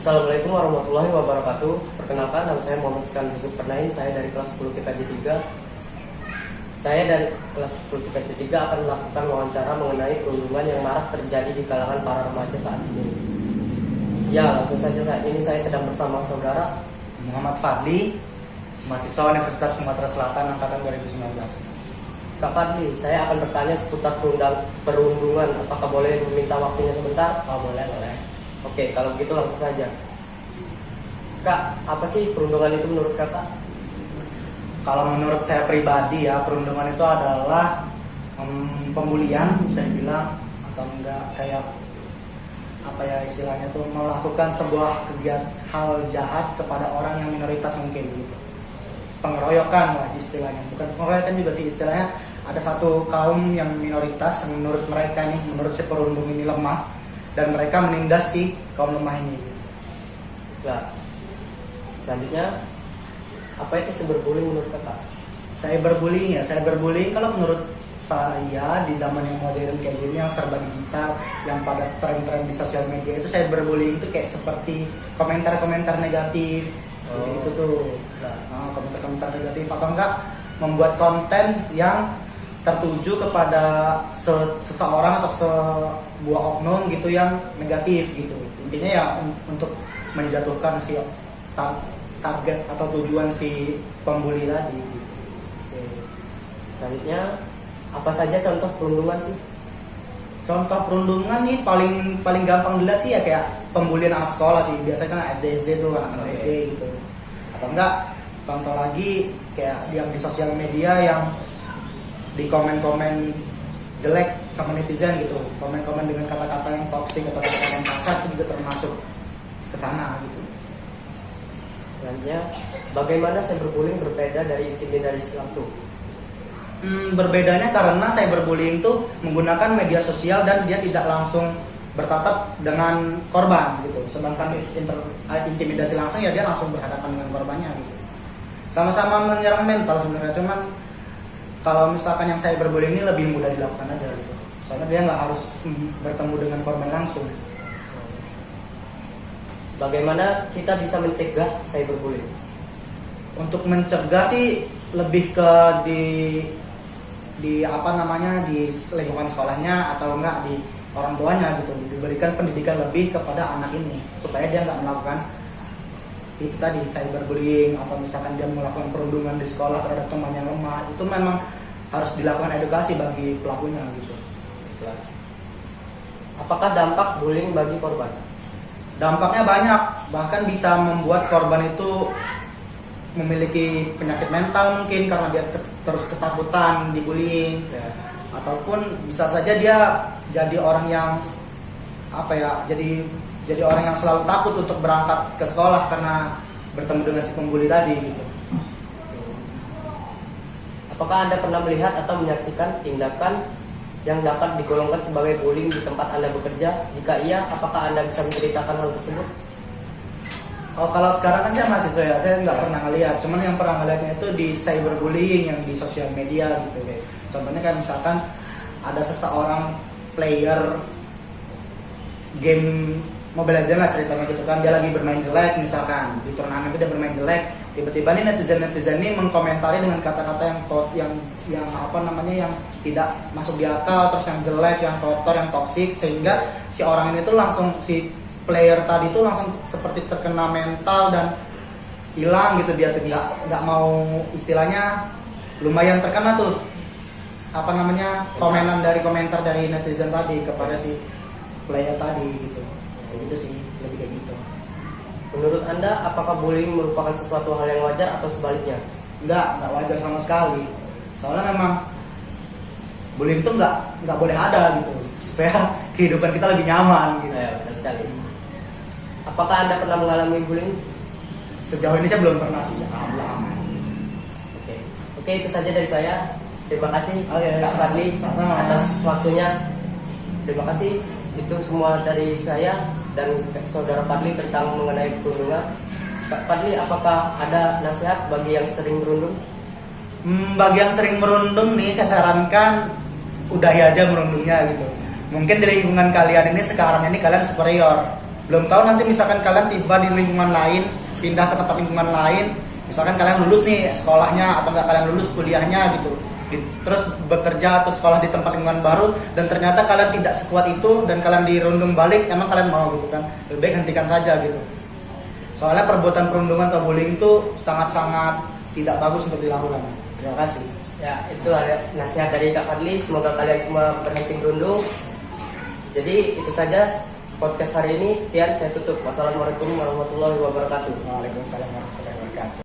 Assalamualaikum warahmatullahi wabarakatuh. Perkenalkan, nama saya Muhammad Iskan Yusuf Pernain. Saya dari kelas 10 TKJ 3. Saya dari kelas 10 TKJ 3 akan melakukan wawancara mengenai perundungan yang marak terjadi di kalangan para remaja saat ini. Ya, langsung saja saat ini saya sedang bersama saudara Muhammad Fadli, mahasiswa Universitas Sumatera Selatan angkatan 2019. Kak Fadli. Saya akan bertanya seputar perundungan. Apakah boleh meminta waktunya sebentar? Oh, boleh. Oke, kalau begitu langsung saja. Kak, apa sih perundungan itu menurut kakak? Kalau menurut saya pribadi ya, perundungan itu adalah pembulian, bisa dibilang, atau enggak kayak apa ya istilahnya tuh, melakukan sebuah kegiatan hal jahat kepada orang yang minoritas mungkin gitu. Pengeroyokan lah istilahnya, bukan pengeroyokan juga sih istilahnya. Ada satu kaum yang minoritas yang menurut mereka nih, menurut si perundung ini lemah, dan mereka menindas si kaum lemah ini. Ya. Selanjutnya, apa itu cyberbullying menurut kakak? Cyberbullying kalau menurut saya di zaman yang modern kayak gini, yang serba digital, yang pada tren-tren di sosial media itu, cyberbullying itu kayak seperti komentar-komentar negatif, gitu tuh. Komentar-komentar negatif atau enggak membuat konten yang tertuju kepada seseorang atau sebuah oknum gitu yang negatif gitu. Intinya ya untuk menjatuhkan si target atau tujuan si pembuli tadi gitu. Oke. Selanjutnya, apa saja contoh perundungan sih? Contoh perundungan nih paling gampang dilihat sih ya kayak pembulian anak sekolah sih. Biasanya kan SD tuh, anak-anak SD gitu. Atau enggak, contoh lagi kayak yang di sosial media yang di komen-komen jelek sama netizen gitu, komen-komen dengan kata-kata yang toksik atau kata-kata yang kasar itu juga termasuk ke sana gitu. Selanjutnya, bagaimana cyberbullying berbeda dari intimidasi langsung? Berbedanya karena cyberbullying itu menggunakan media sosial dan dia tidak langsung bertatap dengan korban gitu. Sedangkan intimidasi langsung ya dia langsung berhadapan dengan korbannya gitu. Sama-sama menyerang mental sebenarnya, cuman kalau misalkan yang cyberbullying ini lebih mudah dilakukan aja gitu. Soalnya dia nggak harus bertemu dengan korban langsung. Bagaimana kita bisa mencegah cyberbullying? Untuk mencegah sih lebih ke di apa namanya, di lingkungan sekolahnya atau enggak di orang tuanya gitu, diberikan pendidikan lebih kepada anak ini supaya dia nggak melakukan itu tadi cyberbullying, atau misalkan dia melakukan perundungan di sekolah terhadap teman yang lemah. Itu memang harus dilakukan edukasi bagi pelakunya gitu. Apakah dampak bullying bagi korban? Dampaknya banyak, bahkan bisa membuat korban itu memiliki penyakit mental mungkin karena dia terus ketakutan dibullying, ataupun bisa saja dia jadi orang yang apa ya, jadi orang yang selalu takut untuk berangkat ke sekolah karena bertemu dengan si pembuli tadi gitu. Apakah Anda pernah melihat atau menyaksikan tindakan yang dapat digolongkan sebagai bullying di tempat Anda bekerja? Jika iya, apakah Anda bisa menceritakan hal tersebut? Oh, kalau sekarang kan saya mahasiswa ya, saya nggak pernah ngeliat. Cuman yang pernah ngeliatnya itu di cyberbullying yang di sosial media gitu. Contohnya kayak misalkan ada seseorang player game Mobile Legends lah ceritanya gitu kan, dia lagi bermain jelek misalkan di turnamen itu dia bermain jelek, tiba-tiba nih netizen ini mengkomentari dengan kata-kata yang apa namanya, yang tidak masuk di akal, terus yang jelek, yang kotor, yang toksik, sehingga si orang ini tuh langsung, si player tadi tuh langsung seperti terkena mental dan hilang gitu. Dia tuh nggak mau, istilahnya lumayan terkena tuh apa namanya, komentar dari netizen tadi kepada si player tadi gitu. Gitu sih, lebih kayak gitu. Menurut Anda, apakah bullying merupakan sesuatu hal yang wajar atau sebaliknya? Nggak wajar sama sekali. Soalnya memang bullying itu nggak boleh ada gitu, supaya kehidupan kita lebih nyaman gitu. Ya, betul sekali. Apakah Anda pernah mengalami bullying? Sejauh ini saya belum pernah sih, alhamdulillah aman. Oke, itu saja dari saya. Terima kasih Kak Fadli atas waktunya. Terima kasih. Itu semua dari saya dan saudara Fadli tentang mengenai perundungan. Kak Fadli, apakah ada nasihat bagi yang sering berundung? Bagi yang sering merundung nih, saya sarankan udahi aja merundungnya gitu. Mungkin di lingkungan kalian ini sekarang ini kalian superior, Belum tahu nanti misalkan kalian tiba di lingkungan lain, pindah ke tempat lingkungan lain, misalkan kalian lulus nih sekolahnya atau enggak kalian lulus kuliahnya gitu, terus bekerja atau sekolah di tempat lingkungan baru dan ternyata kalian tidak sekuat itu dan kalian dirundung balik, emang kalian mau gitu kan? Lebih baik hentikan saja gitu. Soalnya perbuatan perundungan atau bullying itu sangat-sangat tidak bagus untuk dilakukan. Terima kasih. Ya, itu ada nasihat dari Kak Fadli. Semoga kalian semua berhenti berundung. Jadi itu saja podcast hari ini. Sekian, saya tutup. Wassalamualaikum warahmatullahi wabarakatuh. Waalaikumsalam warahmatullahi wabarakatuh.